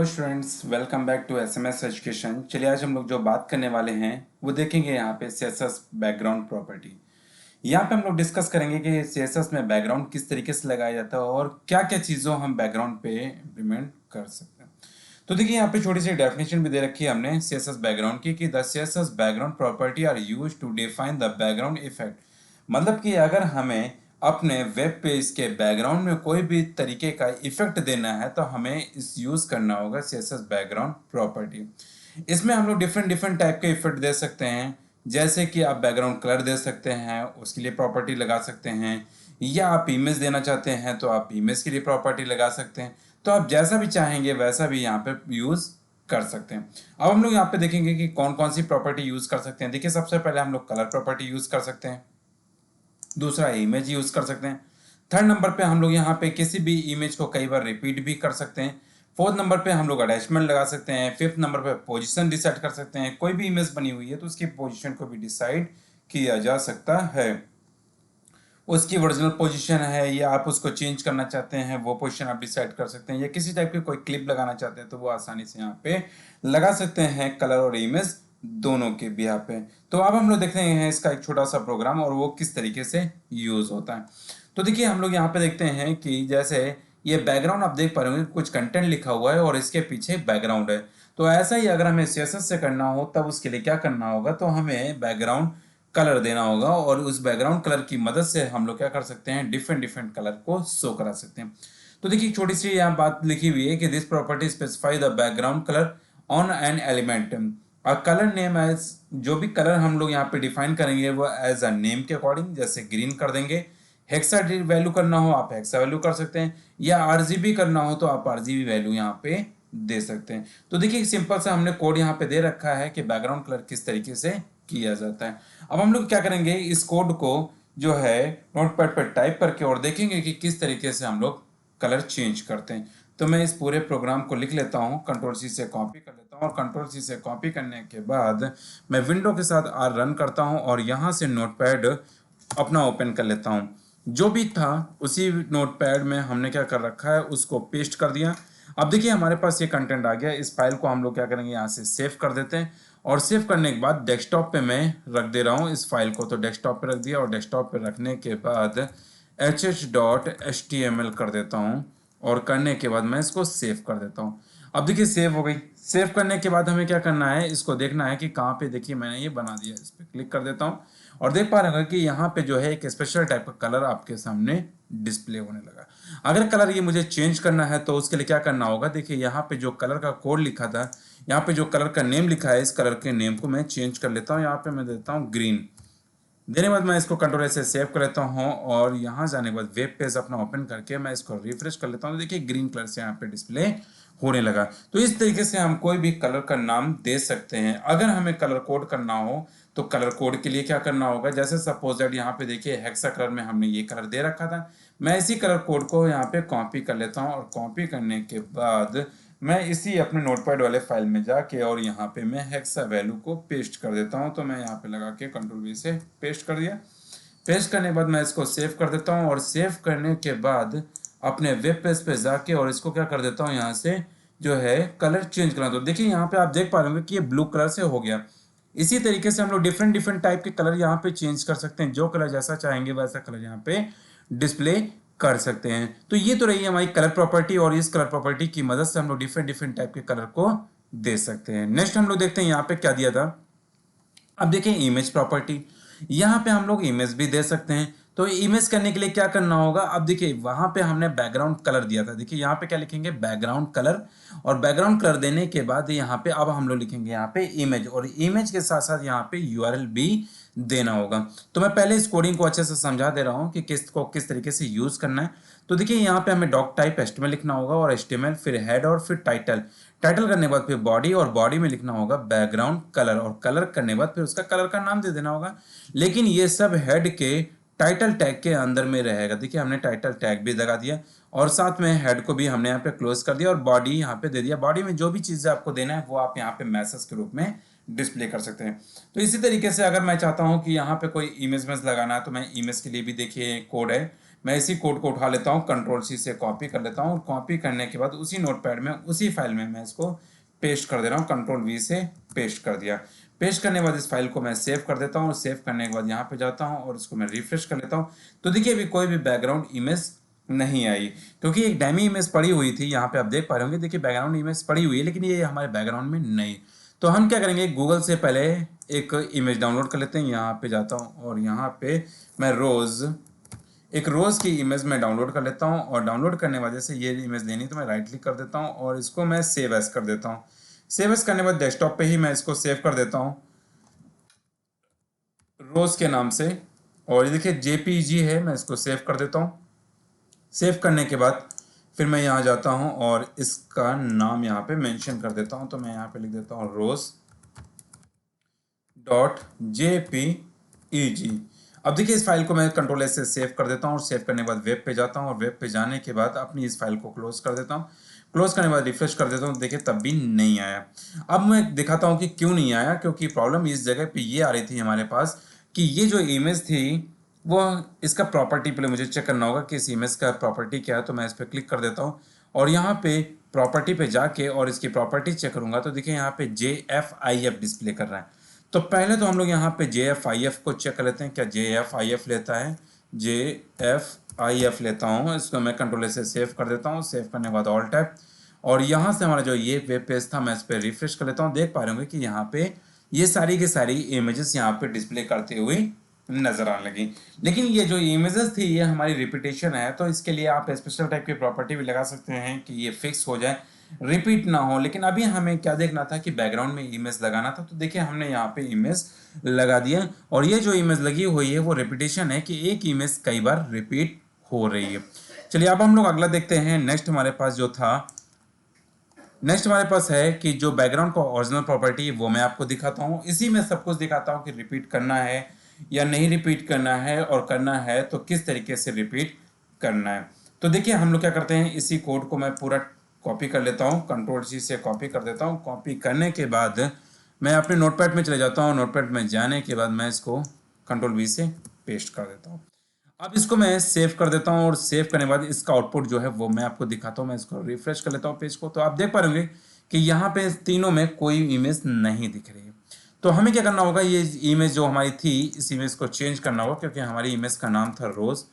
Students, welcome back to SMS education. चलिए आज हम लोग जो बात करने वाले हैं वो देखेंगे यहाँ पे सीएसएस बैकग्राउंड प्रॉपर्टी। यहाँ पे हम लोग डिस्कस करेंगे कि सीएसएस में बैकग्राउंड किस तरीके से लगाया जाता है और क्या क्या चीज़ों हम बैकग्राउंड पे इम्प्लीमेंट कर सकते हैं। तो देखिए यहाँ पे छोटी सी डेफिनेशन भी दे रखी है हमने सीएसएस बैकग्राउंड की कि the CSS background property are used to define the background effect. मतलब कि अगर हमें अपने वेब पेज के बैकग्राउंड में कोई भी तरीके का इफेक्ट देना है तो हमें इस यूज करना होगा सीएसएस बैकग्राउंड प्रॉपर्टी। इसमें हम लोग डिफरेंट डिफरेंट टाइप के इफेक्ट दे सकते हैं, जैसे कि आप बैकग्राउंड कलर दे सकते हैं, उसके लिए प्रॉपर्टी लगा सकते हैं, या आप इमेज देना चाहते हैं तो आप इमेज के लिए प्रॉपर्टी लगा सकते हैं। तो आप जैसा भी चाहेंगे वैसा भी यहाँ पे यूज कर सकते हैं। अब हम लोग यहाँ पे देखेंगे कि कौन कौन सी प्रॉपर्टी यूज कर सकते हैं। देखिए सबसे पहले हम लोग कलर प्रॉपर्टी यूज कर सकते हैं, दूसरा इमेज यूज कर सकते हैं, थर्ड नंबर पे हम लोग यहाँ पे किसी भी इमेज को कई बार रिपीट भी कर सकते हैं, फोर्थ नंबर पे हम लोग अटैचमेंट लगा सकते हैं, फिफ्थ नंबर पे पोजीशन डिसाइड कर सकते हैं। कोई भी इमेज बनी हुई है तो उसकी पोजीशन को भी डिसाइड किया जा सकता है। उसकी ओरिजिनल पोजीशन है या आप उसको चेंज करना चाहते हैं वो पोजीशन आप डिसाइड कर सकते हैं, या किसी टाइप की कोई क्लिप लगाना चाहते हैं तो वो आसानी से यहाँ पे लगा सकते हैं, कलर और इमेज दोनों के भी यहाँ पे। तो अब हम लोग देखते हैं इसका एक छोटा सा प्रोग्राम और वो किस तरीके से यूज होता है। तो देखिए हम लोग यहाँ पे देखते हैं कि जैसे ये बैकग्राउंड आप देख पा रहे होंगे, कुछ कंटेंट लिखा हुआ है और इसके पीछे बैकग्राउंड है। तो ऐसा ही अगर हमें सीएसएस से करना हो तब उसके लिए क्या करना होगा, तो हमें बैकग्राउंड कलर देना होगा और उस बैकग्राउंड कलर की मदद से हम लोग क्या कर सकते हैं, डिफरेंट डिफरेंट कलर को शो करा सकते हैं। तो देखिए छोटी सी यहाँ बात लिखी हुई है कि this property specify the background colour on an element. Colour name as, जो भी कलर हम लोग यहाँ पे डिफाइन करेंगे वो एज अ नेम के अकॉर्डिंग, जैसे ग्रीन कर देंगे। हेक्सा वैल्यू करना हो आप हेक्सा वैल्यू कर सकते हैं, या आरजीबी करना हो तो आप आरजीबी वैल्यू यहाँ पे दे सकते हैं। तो देखिए सिंपल सा हमने कोड यहाँ पे दे रखा है कि बैकग्राउंड कलर किस तरीके से किया जाता है। अब हम लोग क्या करेंगे, इस कोड को जो है नोटपैड पर टाइप करके और देखेंगे कि किस तरीके से हम लोग कलर चेंज करते हैं। तो मैं इस पूरे प्रोग्राम को लिख लेता हूँ, कंट्रोल सी से कॉपी कर लेता हूँ और कंट्रोल सी से कॉपी करने के बाद मैं विंडो के साथ आर रन करता हूँ और यहाँ से नोटपैड अपना ओपन कर लेता हूँ। जो भी था उसी नोटपैड में हमने क्या कर रखा है उसको पेस्ट कर दिया। अब देखिए हमारे पास ये कंटेंट आ गया। इस फाइल को हम लोग क्या करेंगे, यहाँ से सेव कर देते हैं और सेव करने के बाद डेस्कटॉप पे मैं रख दे रहा हूँ इस फाइल को। तो डेस्कटॉप पे रख दिया और डेस्कटॉप पे रखने के बाद hh.html कर देता हूँ और करने के बाद मैं इसको सेव कर देता हूँ। अब देखिए सेव हो गई। सेव करने के बाद हमें क्या करना है, इसको देखना है कि कहाँ पे, देखिए मैंने ये बना दिया। इस पर क्लिक कर देता हूँ और देख पा रहे हैं कि यहाँ पे जो है एक स्पेशल टाइप का कलर आपके सामने डिस्प्ले होने लगा। अगर कलर ये मुझे चेंज करना है तो उसके लिए क्या करना होगा, देखिए यहाँ पे जो कलर का कोड लिखा था, यहाँ पे जो कलर का नेम लिखा है, इस कलर के नेम को मैं चेंज कर लेता हूँ। यहाँ पे मैं देता हूँ ग्रीन। देने के बाद मैं इसको कंट्रोल से सेव कर लेता हूँ और यहाँ जाने के बाद वेब पेज अपना ओपन करके मैं इसको रिफ्रेश कर लेता हूँ। देखिए ग्रीन कलर से यहाँ पे डिस्प्ले होने लगा। तो इस तरीके से हम कोई भी कलर का नाम दे सकते हैं। अगर हमें कलर कोड करना हो तो कलर कोड के लिए क्या करना होगा, जैसे सपोज दैट यहाँ पे देखिए हेक्सा कलर में हमने ये कलर दे रखा था। मैं इसी कलर कोड को यहाँ पे कॉपी कर लेता हूँ और कॉपी करने के बाद मैं इसी अपने नोटपैड वाले फाइल में जाके और यहाँ पे मैं हेक्सा वैल्यू को पेस्ट कर देता हूँ। तो मैं यहाँ पे लगा के कंट्रोल वी से पेस्ट कर दिया। पेस्ट करने के बाद मैं इसको सेव कर देता हूँ और सेव करने के बाद अपने वेब पेज पे जाके और इसको क्या कर देता हूँ, यहाँ से जो है कलर चेंज करना। तो देखिए यहाँ पे आप देख पा रहे होंगे कि ये ब्लू कलर से हो गया। इसी तरीके से हम लोग डिफरेंट डिफरेंट टाइप के कलर यहाँ पे चेंज कर सकते हैं। जो कलर जैसा चाहेंगे वैसा कलर यहाँ पे डिस्प्ले कर सकते हैं। तो ये तो रही है हमारी कलर प्रॉपर्टी और इस कलर प्रॉपर्टी की मदद से हम लोग डिफरेंट डिफरेंट टाइप के कलर को दे सकते हैं। नेक्स्ट हम लोग देखते हैं यहाँ पे क्या दिया था। अब देखिए इमेज प्रॉपर्टी, यहाँ पे हम लोग इमेज भी दे सकते हैं। तो इमेज करने के लिए क्या करना होगा, अब देखिए वहां पे हमने बैकग्राउंड कलर दिया था। देखिए यहाँ पे क्या लिखेंगे, बैकग्राउंड कलर, और बैकग्राउंड कलर देने के बाद यहाँ पे अब हम लोग लिखेंगे यहाँ पे इमेज, और इमेज के साथ साथ यहाँ पे यूआरएल भी देना होगा। तो मैं पहले इस कोडिंग को अच्छे से समझा दे रहा हूँ कि किस तरीके से यूज करना है। तो देखिए यहाँ पे हमें डॉक टाइप एचटीएमएल लिखना होगा और एचटीएमएल फिर हेड और फिर टाइटल। टाइटल करने के बाद फिर बॉडी और बॉडी में लिखना होगा बैकग्राउंड कलर, और कलर करने के बाद फिर उसका कलर का नाम दे देना होगा। लेकिन ये सब हेड के टाइटल टैग के अंदर में रहेगा। देखिए हमने टाइटल टैग भी लगा दिया और साथ में हेड को भी हमने यहाँ पे क्लोज कर दिया और बॉडी यहाँ पे दे दिया। बॉडी में जो भी चीज़ें आपको देना है वो आप यहाँ पे मैसेज के रूप में डिस्प्ले कर सकते हैं। तो इसी तरीके से अगर मैं चाहता हूँ कि यहाँ पे कोई इमेज लगाना है तो मैं इमेज के लिए भी देखिए कोड है, मैं इसी कोड को उठा लेता हूँ, कंट्रोल सी से कॉपी कर लेता हूँ और कॉपी करने के बाद उसी नोटपैड में उसी फाइल में मैं इसको पेस्ट कर दे रहा हूँ। कंट्रोल वी से पेस्ट कर दिया। पेस्ट करने के बाद इस फाइल को मैं सेव कर देता हूँ और सेव करने के बाद यहाँ पे जाता हूँ और इसको मैं रिफ्रेश कर लेता हूँ। तो देखिए अभी कोई भी बैकग्राउंड इमेज नहीं आई, क्योंकि एक डैमी इमेज पड़ी हुई थी। यहाँ पे आप देख पा रहे होंगे, देखिए बैकग्राउंड इमेज पड़ी हुई है, लेकिन ये हमारे बैकग्राउंड में नहीं। तो हम क्या करेंगे, गूगल से पहले एक इमेज डाउनलोड कर लेते हैं। यहाँ पे जाता हूँ और यहाँ पे मैं एक रोज़ की इमेज में डाउनलोड कर लेता हूँ और डाउनलोड करने वजह से ये इमेज लेनी, तो मैं राइट क्लिक कर देता हूँ और इसको मैं सेव एज कर देता हूँ। सेव एज करने के बाद डेस्कटॉप पे ही मैं इसको सेव कर देता हूँ रोज़ के नाम से। और ये देखिए जेपीजी है, मैं इसको सेव कर देता हूँ। सेव करने के बाद फिर मैं यहाँ जाता हूँ और इसका नाम यहाँ पे मेंशन कर देता हूँ। तो मैं यहाँ पे लिख देता हूँ rose.jpeg। अब देखिए इस फाइल को मैं कंट्रोल एस से सेव कर देता हूँ और सेव करने के बाद वेब पे जाता हूँ और वेब पे जाने के बाद अपनी इस फाइल को क्लोज कर देता हूँ। क्लोज करने के बाद रिफ्रेश कर देता हूँ, देखिए तब भी नहीं आया। अब मैं दिखाता हूँ कि क्यों नहीं आया, क्योंकि प्रॉब्लम इस जगह पे ये आ रही थी हमारे पास कि ये जो इमेज थी वो, इसका प्रॉपर्टी पहले मुझे चेक करना होगा कि इस इमेज का प्रॉपर्टी क्या है। तो मैं इस पर क्लिक कर देता हूँ और यहाँ पे प्रॉपर्टी पे जाके और इसकी प्रॉपर्टी चेक करूँगा तो देखिए यहाँ पे JFIF डिस्प्ले कर रहा है। तो पहले तो हम लोग यहाँ पे JFIF को चेक कर लेते हैं, क्या JFIF लेता है। JFIF लेता हूँ, इसको मैं कंट्रोल से सेव कर देता हूँ। सेव करने के बाद ऑल टैप और यहाँ से हमारा जो ये वेब पेज था मैं इस पर रिफ्रेश कर लेता हूँ। देख पा रहे होंगे कि यहाँ पे ये सारी की सारी इमेजेस यहाँ पे डिस्प्ले करते हुए नजर आने लगी। लेकिन ये जो इमेजेस थी ये हमारी रिपीटेशन है, तो इसके लिए आप स्पेशल टाइप की प्रॉपर्टी भी लगा सकते हैं कि ये फिक्स हो जाए, रिपीट ना हो। लेकिन अभी हमें क्या देखना था कि बैकग्राउंड में इमेज लगाना था। तो देखिए हमने यहाँ पे इमेज लगा दिया और ये जो इमेज लगी हुई है वो रिपीटेशन है कि एक इमेज कई बार रिपीट हो रही है। चलिए अब हम लोग अगला देखते हैं। नेक्स्ट हमारे पास है कि जो बैकग्राउंड का ओरिजिनल प्रॉपर्टी वो मैं आपको दिखाता हूँ। इसी में सब कुछ दिखाता हूँ कि रिपीट करना है या नहीं रिपीट करना है, और करना है तो किस तरीके से रिपीट करना है। तो देखिए हम लोग क्या करते हैं, इसी कोड को मैं पूरा कॉपी कर लेता हूँ, कंट्रोल सी से कॉपी कर देता हूँ। कॉपी करने के बाद मैं अपने नोटपैड में चले जाता हूँ। नोटपैड में जाने के बाद मैं इसको कंट्रोल वी से पेस्ट कर देता हूँ। अब इसको मैं सेव कर देता हूँ और सेव करने के बाद इसका आउटपुट जो है वो मैं आपको दिखाता हूँ। मैं इसको रिफ्रेश कर लेता हूँ पेज को, तो आप देख पा रहे होंगे कि यहाँ पे तीनों में कोई इमेज नहीं दिख रही है। तो हमें क्या करना होगा, ये इमेज जो हमारी थी इस इमेज को चेंज करना होगा, क्योंकि हमारी इमेज का नाम था रोज़।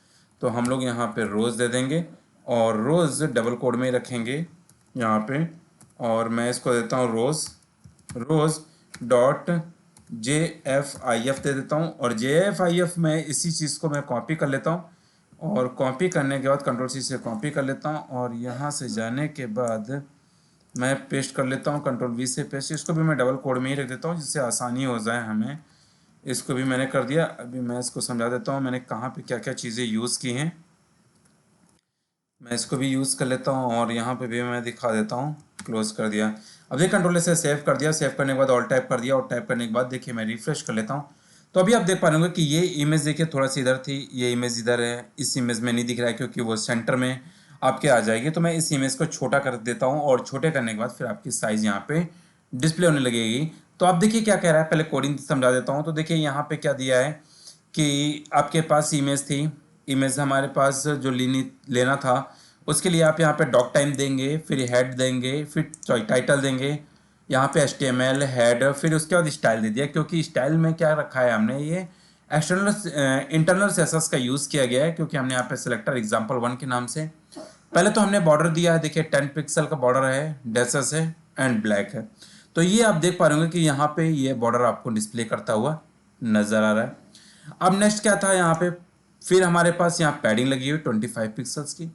तो हम लोग यहाँ पे रोज़ दे देंगे और रोज़ डबल कोड में रखेंगे यहाँ पे। और मैं इसको देता हूँ रोज़ डॉट JFIF दे देता हूँ और JFIF में इसी चीज़ को मैं कॉपी कर लेता हूँ और कॉपी करने के बाद कंट्रोल सी से कॉपी कर लेता हूँ और यहाँ से जाने के बाद मैं पेस्ट कर लेता हूँ कंट्रोल वी से पेस्ट। इसको भी मैं डबल कोड में ही रख देता हूँ जिससे आसानी हो जाए हमें। इसको भी मैंने कर दिया। अभी मैं इसको समझा देता हूँ मैंने कहाँ पे क्या क्या चीज़ें यूज़ की हैं। मैं इसको भी यूज़ कर लेता हूँ और यहाँ पे भी मैं दिखा देता हूँ। क्लोज कर दिया। अब ये कंट्रोल से सेव कर दिया। सेव करने के बाद ऑल टाइप कर दिया और टाइप करने के बाद देखिए मैं रिफ्रेश कर लेता हूँ। तो अभी आप देख पा रहे होंगे कि ये इमेज देखिए थोड़ा सी इधर थी, ये इमेज इधर है। इस इमेज में नहीं दिख रहा है क्योंकि वो सेंटर में आपके आ जाएगी। तो मैं इस इमेज को छोटा कर देता हूँ और छोटे करने के बाद फिर आपकी साइज़ यहाँ पे डिस्प्ले होने लगेगी। तो आप देखिए क्या कह रहा है, पहले कोडिंग समझा देता हूँ। तो देखिए यहाँ पे क्या दिया है कि आपके पास इमेज थी, इमेज हमारे पास जो लेना था उसके लिए आप यहाँ पे डॉक टाइम देंगे, फिर हेड देंगे, फिर टाइटल देंगे, यहाँ पे HTML हेड, फिर उसके बाद स्टाइल दे दिया। क्योंकि स्टाइल में क्या रखा है हमने, ये इंटरनल CSS का यूज़ किया गया है, क्योंकि हमने यहाँ पे सेलेक्टर example1 के नाम से पहले तो हमने बॉर्डर दिया है। देखिए 10 पिक्सल का बॉर्डर है, डैशेस है एंड ब्लैक है। तो ये आप देख पा रहे होंगे कि यहाँ पे ये बॉर्डर आपको डिस्प्ले करता हुआ नज़र आ रहा है। अब नेक्स्ट क्या था यहाँ पे, फिर हमारे पास यहाँ पैडिंग लगी हुई 25 पिक्सल्स की।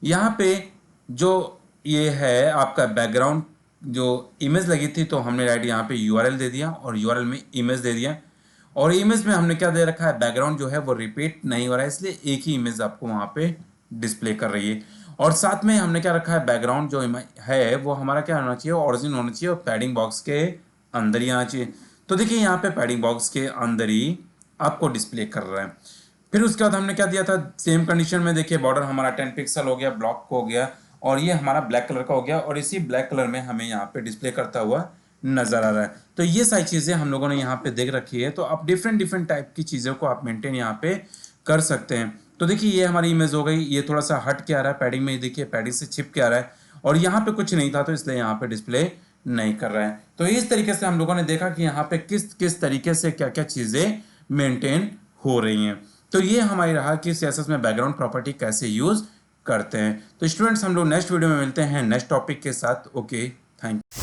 यहाँ पे जो ये है आपका बैकग्राउंड जो इमेज लगी थी, तो हमने राइट यहाँ पे URL दे दिया और URL में इमेज दे दिया। और इमेज में हमने क्या दे रखा है, बैकग्राउंड जो है वो रिपीट नहीं हो रहा है, इसलिए एक ही इमेज आपको वहाँ पे डिस्प्ले कर रही है। और साथ में हमने क्या रखा है, बैकग्राउंड जो है वो हमारा क्या होना चाहिए, ओरिजिन होना चाहिए और पैडिंग बॉक्स के अंदर ही आना चाहिए। तो देखिए यहाँ पे पैडिंग बॉक्स के अंदर ही आपको डिस्प्ले कर रहा है। फिर उसके बाद हमने क्या दिया था, सेम कंडीशन में देखिए बॉर्डर हमारा 10 पिक्सल हो गया, ब्लॉक हो गया और ये हमारा ब्लैक कलर का हो गया और इसी ब्लैक कलर में हमें यहाँ पे डिस्प्ले करता हुआ नजर आ रहा है। तो ये सारी चीज़ें हम लोगों ने यहाँ पे देख रखी है। तो आप डिफरेंट टाइप की चीज़ों को आप मेंटेन यहाँ पे कर सकते हैं। तो देखिए ये हमारी इमेज हो गई, ये थोड़ा सा हट के आ रहा है पैडिंग में, देखिए पैडिंग से छिप के आ रहा है और यहाँ पे कुछ नहीं था तो इसलिए यहाँ पे डिस्प्ले नहीं कर रहा है। तो इस तरीके से हम लोगों ने देखा कि यहाँ पे किस किस तरीके से क्या क्या चीज़ें मेंटेन हो रही हैं। तो ये हमारी रहा कि CSS में बैकग्राउंड प्रॉपर्टी कैसे यूज़ करते हैं। तो स्टूडेंट्स हम लोग नेक्स्ट वीडियो में मिलते हैं नेक्स्ट टॉपिक के साथ। Okay, thank you.